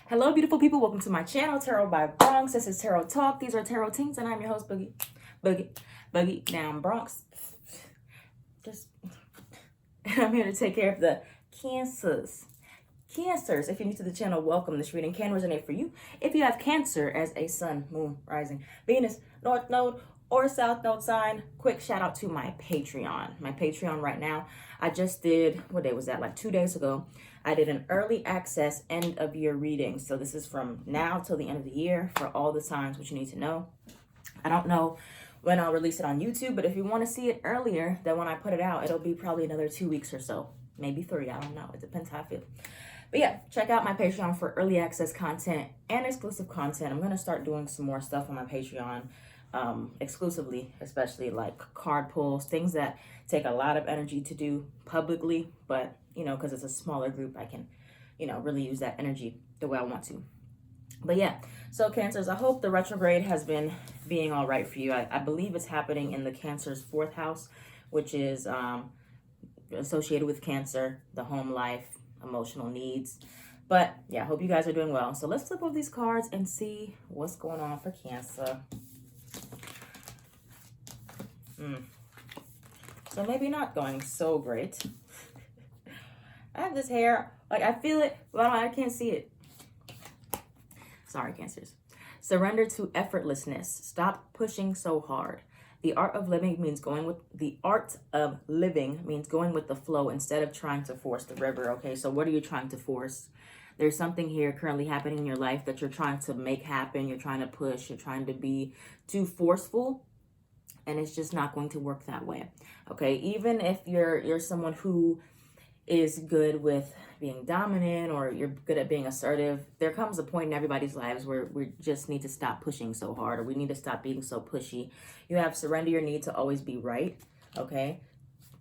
Hello, beautiful people. Welcome to my channel, Tarot by Bronx. This is Tarot Talk. These are Tarot Teens, and I'm your host, Boogie Down Bronx. I'm here to take care of the Cancers. Cancers, if you're new to the channel, welcome. This reading can resonate for you if you have Cancer as a sun, moon, rising, Venus, North Node, or South Node sign. Quick shout out to my Patreon. My Patreon right now, I just did, what day was that? Like 2 days ago. I did an early access end of year reading. So this is from now till the end of the year for all the signs, which you need to know. I don't know when I'll release it on YouTube, but if you want to see it earlier than when I put it out, it'll be probably another 2 weeks or so. Maybe 3, I don't know. It depends how I feel. But yeah, check out my Patreon for early access content and exclusive content. I'm going to start doing some more stuff on my Patreon exclusively, especially like card pulls, things that take a lot of energy to do publicly, but you know, because it's a smaller group, I can, you know, really use that energy the way I want to. But yeah, so Cancers, I hope the retrograde has been being all right for you. I believe it's happening in the Cancer's 4th house, which is associated with Cancer, the home life, emotional needs. But yeah, I hope you guys are doing well. So let's flip over these cards and see what's going on for Cancer. So maybe not going so great. I have this hair, like I feel it, but I can't see it. Sorry, Cancers. Surrender to effortlessness. Stop pushing so hard. The art of living means going with the flow instead of trying to force the river. Okay, so what are you trying to force? There's something here currently happening in your life that you're trying to make happen. You're trying to push. You're trying to be too forceful. And it's just not going to work that way. Okay, even if you're someone who is good with being dominant or you're good at being assertive, there comes a point in everybody's lives where we just need to stop pushing so hard, or we need to stop being so pushy. You have surrender your need to always be right. Okay,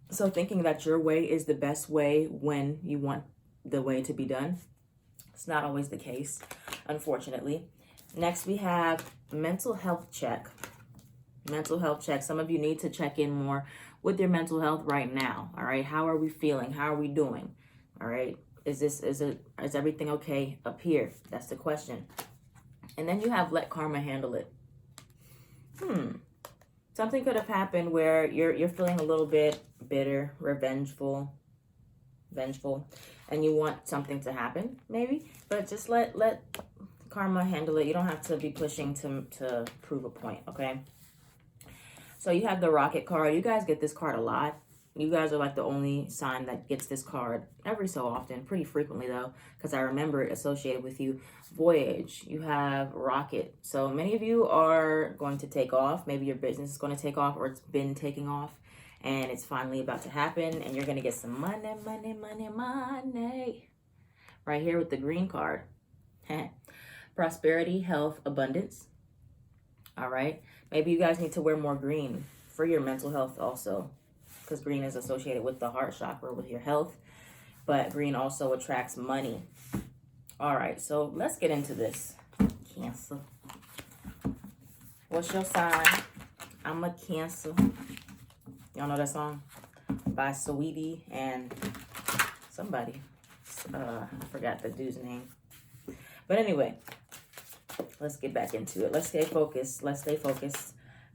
so thinking that your way is the best way when you want the way to be done, it's not always the case, unfortunately. Next we have mental health check. Mental health check. Some of you need to check in more with your mental health right now. All right, how are we feeling? How are we doing? All right, is everything okay up here? That's the question. And then you have let karma handle it. Something could have happened where you're feeling a little bit bitter, vengeful, and you want something to happen, maybe. But just let karma handle it. You don't have to be pushing to prove a point. Okay. So you have the Rocket card. You guys get this card a lot. You guys are like the only sign that gets this card every so often, pretty frequently though, because I remember it associated with you. Voyage. You have Rocket. So many of you are going to take off. Maybe your business is going to take off, or it's been taking off and it's finally about to happen, and you're going to get some money. Right here with the green card. Prosperity, health, abundance. All right. Maybe you guys need to wear more green for your mental health also, because green is associated with the heart chakra, with your health, but green also attracts money. All right, so let's get into this. Cancer. What's your sign? I'm a Cancer. Y'all know that song by Sweetie and somebody. I forgot the dude's name. But anyway, let's get back into it. Let's stay focused.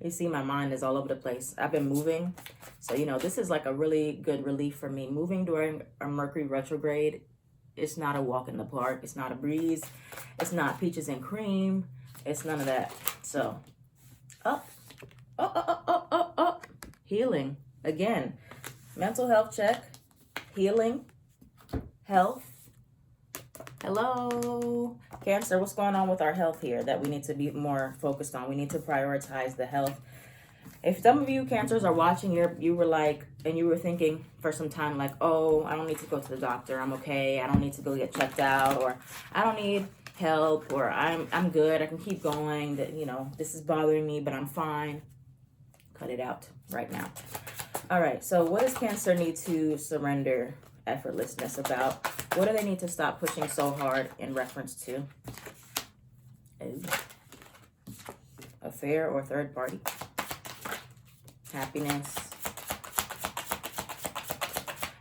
You see, my mind is all over the place. I've been moving. So, you know, this is like a really good relief for me. Moving during a Mercury retrograde, it's not a walk in the park. It's not a breeze. It's not peaches and cream. It's none of that. So, up. Healing. Again, mental health check. Healing. Health. Hello, Cancer. What's going on with our health here that we need to be more focused on? We need to prioritize the health. If some of you Cancers are watching, you were like, and you were thinking for some time like, oh, I don't need to go to the doctor. I'm okay. I don't need to go get checked out, or I don't need help, or I'm good. I can keep going. That, you know, this is bothering me, but I'm fine. Cut it out right now. All right. So what does Cancer need to surrender effortlessness about? What do they need to stop pushing so hard in reference to? Affair or third party? Happiness.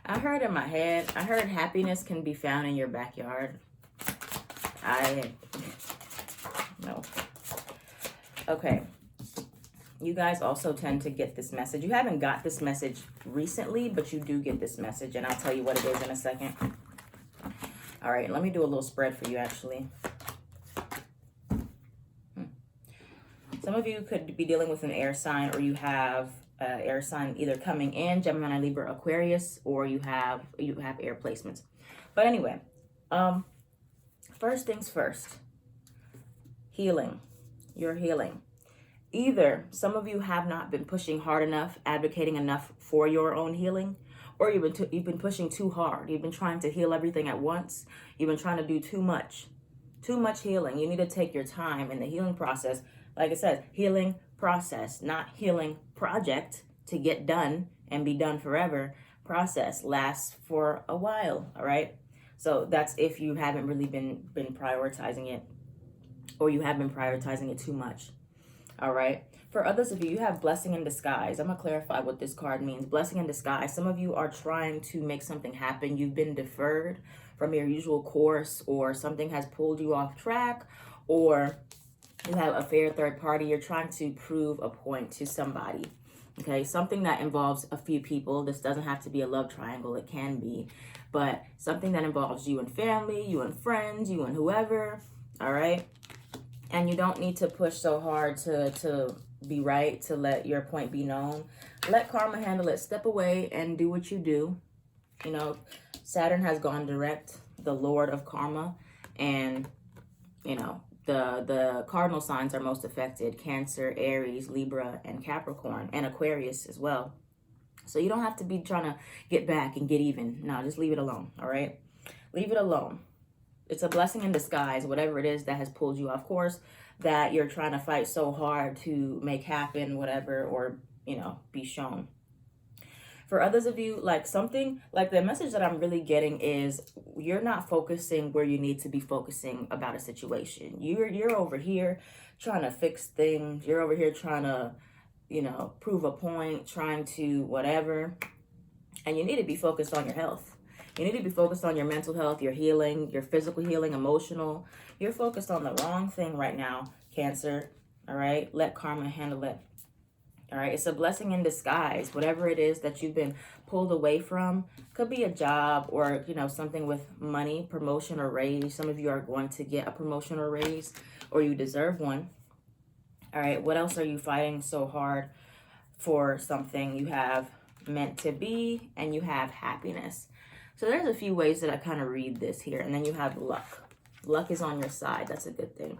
I heard in my head, happiness can be found in your backyard. No. Okay. You guys also tend to get this message. You haven't got this message recently, but you do get this message, and I'll tell you what it is in a second. All right, let me do a little spread for you, actually. Some of you could be dealing with an air sign, or you have air sign either coming in, Gemini, Libra, Aquarius, or you have air placements. But anyway, first things first, healing. You're healing. Either some of you have not been pushing hard enough, advocating enough for your own healing, or you've been pushing too hard. You've been trying to heal everything at once. You've been trying to do too much healing. You need to take your time in the healing process. Like I said, healing process, not healing project to get done and be done forever. Process lasts for a while, all right? So that's if you haven't really been prioritizing it, or you have been prioritizing it too much. All right. For others of you, you have blessing in disguise. I'm going to clarify what this card means. Blessing in disguise. Some of you are trying to make something happen. You've been deferred from your usual course, or something has pulled you off track, or you have a fair third party. You're trying to prove a point to somebody. Okay. Something that involves a few people. This doesn't have to be a love triangle. It can be, but something that involves you and family, you and friends, you and whoever. All right. And you don't need to push so hard to be right, to let your point be known. Let karma handle it. Step away and do what you do. You know, Saturn has gone direct, the Lord of karma. And, you know, the cardinal signs are most affected. Cancer, Aries, Libra, and Capricorn, and Aquarius as well. So you don't have to be trying to get back and get even. No, just leave it alone, all right? Leave it alone. It's a blessing in disguise, whatever it is that has pulled you off course, that you're trying to fight so hard to make happen, whatever, or, you know, be shown. For others of you, like something, like the message that I'm really getting is you're not focusing where you need to be focusing about a situation. You're over here trying to fix things. You're over here trying to, you know, prove a point, trying to whatever. And you need to be focused on your health. You need to be focused on your mental health, your healing, your physical healing, emotional. You're focused on the wrong thing right now, Cancer. All right? Let karma handle it. All right? It's a blessing in disguise. Whatever it is that you've been pulled away from, could be a job, or, you know, something with money, promotion or raise. Some of you are going to get a promotion or raise, or you deserve one. All right? What else are you fighting so hard for? Something. You have meant to be, and you have happiness. So there's a few ways that I kind of read this here. And then you have luck. Luck is on your side. That's a good thing.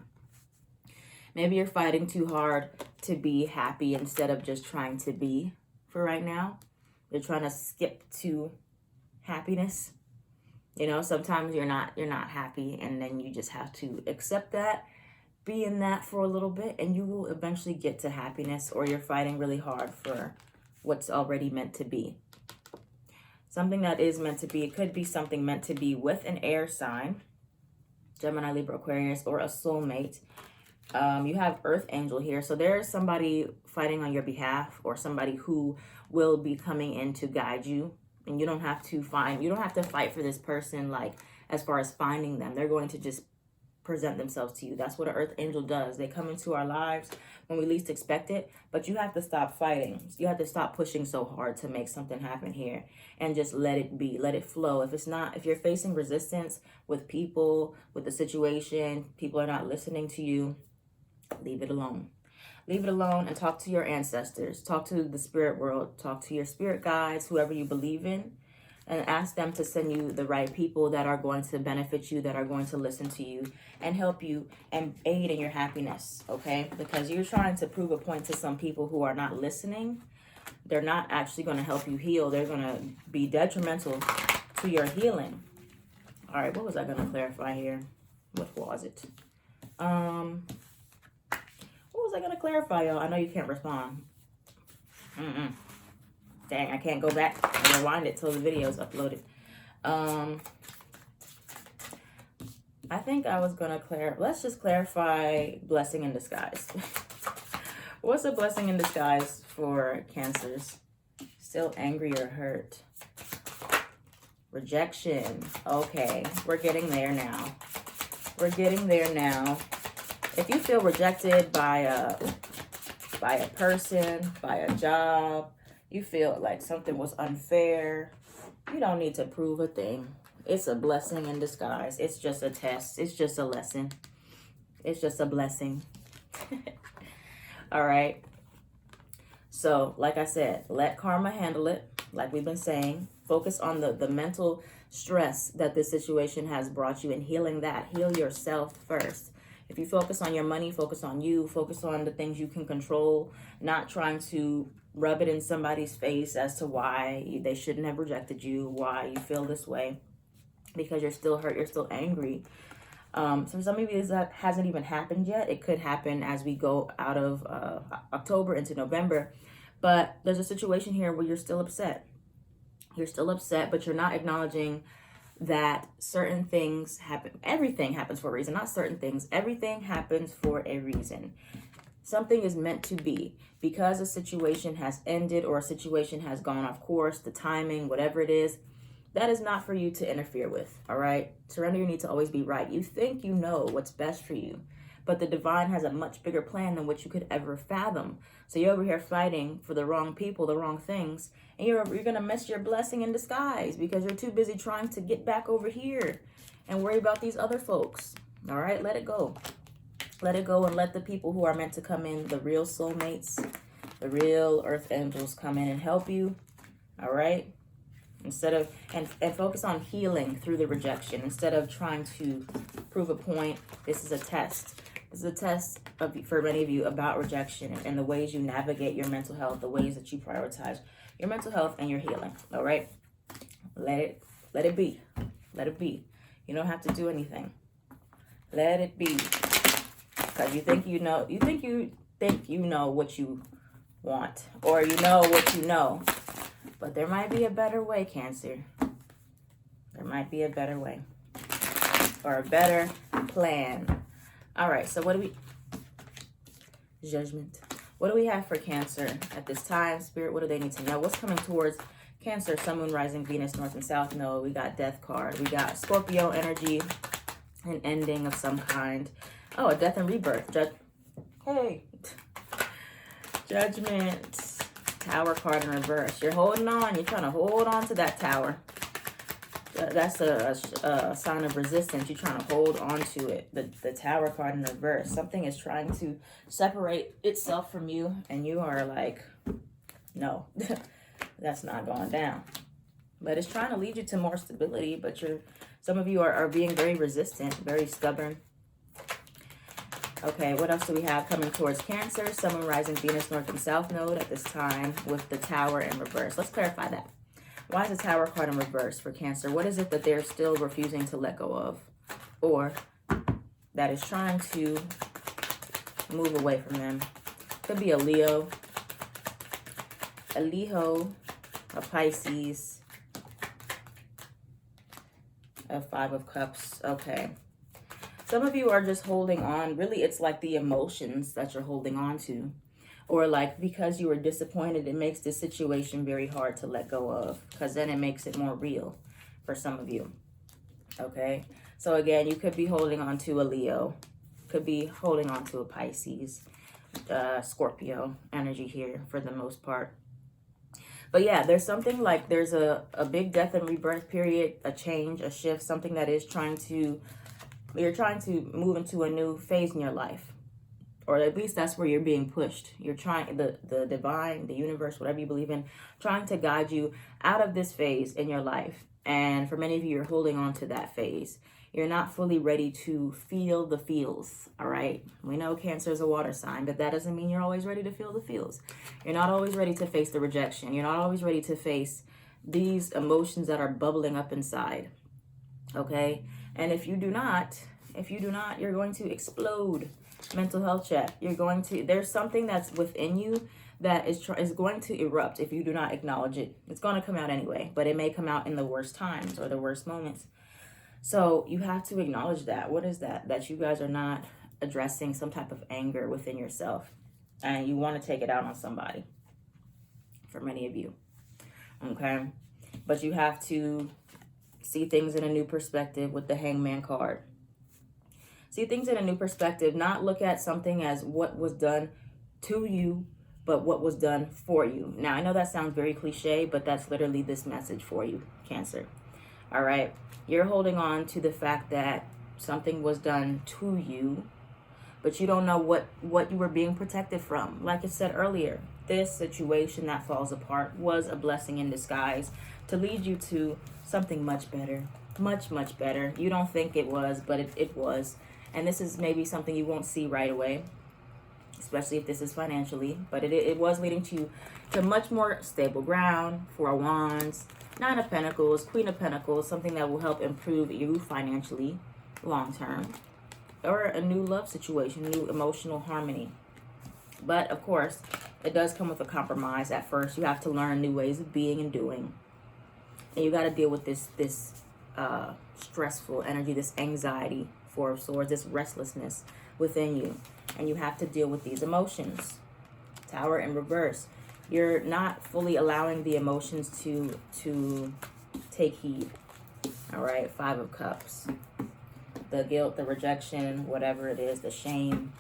Maybe you're fighting too hard to be happy instead of just trying to be for right now. You're trying to skip to happiness. You know, sometimes you're not happy, and then you just have to accept that, be in that for a little bit, and you will eventually get to happiness, or you're fighting really hard for what's already meant to be. Something that is meant to be, it could be something meant to be with an air sign, Gemini, Libra, Aquarius, or a soulmate. You have Earth Angel here. So there's somebody fighting on your behalf, or somebody who will be coming in to guide you. And you don't have to fight for this person, like as far as finding them. They're going to just present themselves to you. That's what an Earth Angel does. They come into our lives when we least expect it, but you have to stop fighting. You have to stop pushing so hard to make something happen here, and just let it be, let it flow. If you're facing resistance with people, with the situation, people are not listening to you, leave it alone. Leave it alone and talk to your ancestors. Talk to the spirit world. Talk to your spirit guides, whoever you believe in, and ask them to send you the right people that are going to benefit you, that are going to listen to you and help you and aid in your happiness, okay? Because you're trying to prove a point to some people who are not listening. They're not actually going to help you heal. They're going to be detrimental to your healing. All right, what was I going to clarify here? What was it? What was I going to clarify, y'all? I know you can't respond. Dang, I can't go back and rewind it till the video is uploaded. I think I was going to let's just clarify blessing in disguise. What's a blessing in disguise for Cancers? Still angry or hurt? Rejection. Okay, we're getting there now. We're getting there now. If you feel rejected by a person, by a job, you feel like something was unfair, you don't need to prove a thing. It's a blessing in disguise. It's just a test. It's just a lesson. It's just a blessing. All right. So, like I said, let karma handle it. Like we've been saying, focus on the mental stress that this situation has brought you and healing that. Heal yourself first. If you focus on your money, focus on you, focus on the things you can control, not trying to rub it in somebody's face as to why they shouldn't have rejected you, why you feel this way, because you're still hurt, you're still angry. So for some of you, that hasn't even happened yet. It could happen as we go out of October into November. But there's a situation here where you're still upset. You're still upset, but you're not acknowledging that certain things happen. Everything happens for a reason, not certain things. Everything happens for a reason. Something is meant to be. Because a situation has ended or a situation has gone off course, the timing, whatever it is, that is not for you to interfere with, all right? Surrender your need to always be right. You think you know what's best for you, but the divine has a much bigger plan than what you could ever fathom. So you're over here fighting for the wrong people, the wrong things, and you're going to miss your blessing in disguise because you're too busy trying to get back over here and worry about these other folks, all right? Let it go. Let it go and let the people who are meant to come in, the real soulmates, the real earth angels come in and help you, all right? Instead of, and focus on healing through the rejection. Instead of trying to prove a point, this is a test. This is a test for many of you about rejection and the ways you navigate your mental health, the ways that you prioritize your mental health and your healing, all right? Let it be. Let it be. You don't have to do anything. Let it be. Because you think you know what you want, or you know what you know. But there might be a better way, Cancer. There might be a better way. Or a better plan. All right, so what do we... Judgment. What do we have for Cancer at this time? Spirit, what do they need to know? What's coming towards Cancer, Sun, Moon, Rising, Venus, North and South Node? We got Death card. We got Scorpio energy. An ending of some kind. Oh, a death and rebirth. Hey. Judgment. Tower card in reverse. You're holding on. You're trying to hold on to that tower. That's a sign of resistance. You're trying to hold on to it. The tower card in reverse. Something is trying to separate itself from you. And you are like, no, that's not going down. But it's trying to lead you to more stability. But some of you are being very resistant, very stubborn. Okay, what else do we have coming towards Cancer? Sun, Moon, Rising, Venus, North and South Node at this time with the Tower in reverse. Let's clarify that. Why is the Tower card in reverse for Cancer? What is it that they're still refusing to let go of? Or that is trying to move away from them? Could be a Leo, a Pisces, a Five of Cups. Okay. Some of you are just holding on. Really, it's like the emotions that you're holding on to. Or like because you were disappointed, it makes this situation very hard to let go of. Because then it makes it more real for some of you. Okay? So again, you could be holding on to a Leo. Could be holding on to a Pisces. Scorpio energy here for the most part. But yeah, there's something like there's a big death and rebirth period. A change, a shift. Something that is you're trying to move into a new phase in your life, or at least that's where you're being pushed. You're trying, the divine, the universe, whatever you believe in, trying to guide you out of this phase in your life. And for many of you, you're holding on to that phase. You're not fully ready to feel the feels, all right? We know Cancer is a water sign, but that doesn't mean you're always ready to feel the feels. You're not always ready to face the rejection. You're not always ready to face these emotions that are bubbling up inside, okay? And if you do not, you're going to explode. Mental health check. There's something that's within you that is going to erupt if you do not acknowledge it. It's going to come out anyway, but it may come out in the worst times or the worst moments. So you have to acknowledge that. What is that? That you guys are not addressing some type of anger within yourself. And you want to take it out on somebody. For many of you. Okay? But you have to see things in a new perspective with the Hangman card. See things in a new perspective. Not look at something as what was done to you, but what was done for you. Now, I know that sounds very cliche, but that's literally this message for you, Cancer. All right. You're holding on to the fact that something was done to you, but you don't know what you were being protected from. Like I said earlier, this situation that falls apart was a blessing in disguise to lead you to something much better. Much, much better. You don't think it was, but it was. And this is maybe something you won't see right away, especially if this is financially. But it was leading to much more stable ground. Four of Wands, Nine of Pentacles, Queen of Pentacles, something that will help improve you financially long term. Or a new love situation, new emotional harmony. But, of course, it does come with a compromise. At first, you have to learn new ways of being and doing. And you got to deal with this stressful energy, this anxiety, Four of Swords, this restlessness within you. And you have to deal with these emotions. Tower in reverse. You're not fully allowing the emotions to take heed. All right, Five of Cups. The guilt, the rejection, whatever it is, the shame.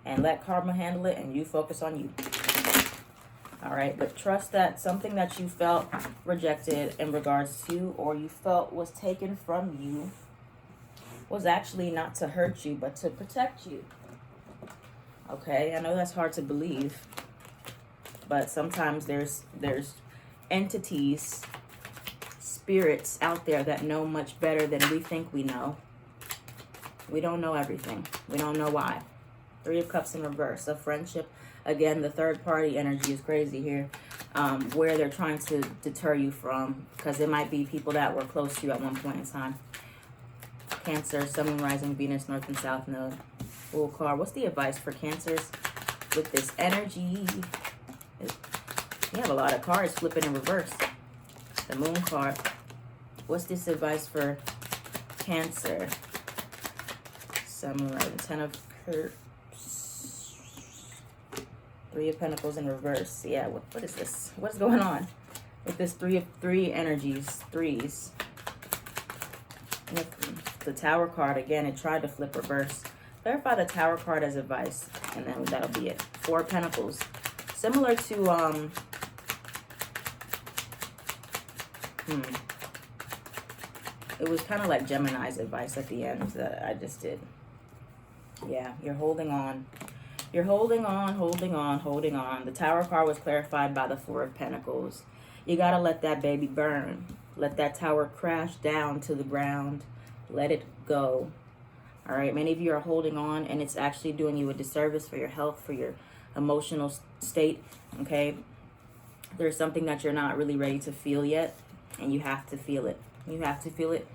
And let karma handle it and you focus on you. All right, but trust that something that you felt rejected in regards to, or you felt was taken from you, was actually not to hurt you, but to protect you. Okay, I know that's hard to believe, but sometimes there's entities, spirits out there that know much better than we think we know. We don't know everything. We don't know why. Three of Cups in reverse. A friendship. Again, the third party energy is crazy here. Where they're trying to deter you from. Because it might be people that were close to you at one point in time. Cancer, Sun, Moon, Rising, Venus, North and South Node. Fool card. What's the advice for Cancers with this energy? You have a lot of cards flipping in reverse. The Moon card. What's this advice for Cancer? Sun, Moon, Rising, Ten of Cups. Three of Pentacles in reverse. Yeah, what is this? What's going on with this three energies? Threes. The Tower card, again, it tried to flip reverse. Clarify the Tower card as advice, and then that'll be it. Four of Pentacles. Similar to, it was kind of like Gemini's advice at the end that I just did. Yeah, you're holding on. You're holding on, holding on, holding on. The Tower card was clarified by the Four of Pentacles. You got to let that baby burn. Let that tower crash down to the ground. Let it go. All right, many of you are holding on, and it's actually doing you a disservice for your health, for your emotional state, okay? There's something that you're not really ready to feel yet, and you have to feel it. You have to feel it.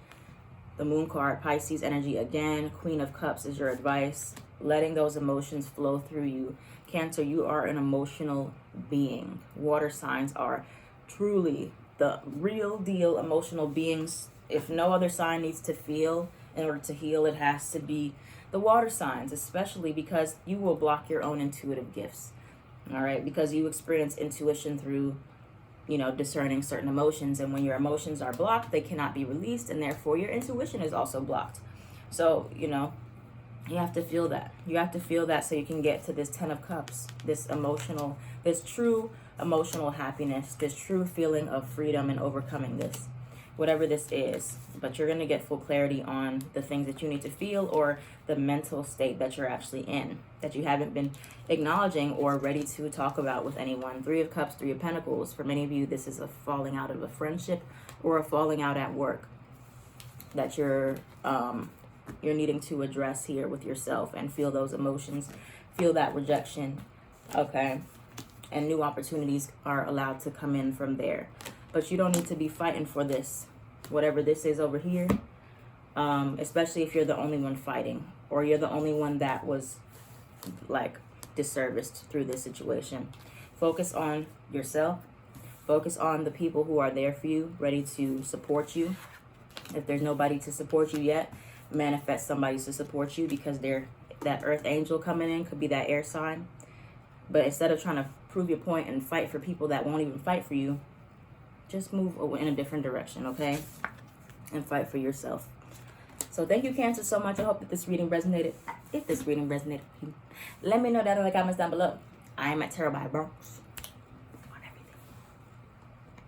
The Moon card, Pisces energy again. Queen of Cups is your advice. Letting those emotions flow through you. Cancer, you are an emotional being. Water signs are truly the real deal emotional beings. If no other sign needs to feel in order to heal, it has to be the water signs, especially because you will block your own intuitive gifts. All right, because you experience intuition through, discerning certain emotions, and when your emotions are blocked, they cannot be released, and therefore your intuition is also blocked. So, you have to feel that. You have to feel that so you can get to this Ten of Cups, this true emotional happiness, this true feeling of freedom and overcoming this, whatever this is. But you're going to get full clarity on the things that you need to feel, or the mental state that you're actually in, that you haven't been acknowledging or ready to talk about with anyone. Three of Cups, Three of Pentacles. For many of you, this is a falling out of a friendship or a falling out at work that you're needing to address here with yourself and feel those emotions, feel that rejection, okay? And new opportunities are allowed to come in from there. But you don't need to be fighting for this, whatever this is over here, especially if you're the only one fighting, or you're the only one that was, like, disserviced through this situation. Focus on yourself. Focus on the people who are there for you, ready to support you. If there's nobody to support you yet, manifest somebody to support you, because they're that earth angel coming in could be that air sign. But instead of trying to prove your point and fight for people that won't even fight for you, just move in a different direction, okay? And fight for yourself. So thank you, Cancer, so much. I hope that this reading resonated. If this reading resonated with you, let me know that in the comments down below. I am at Tarot by Bronx.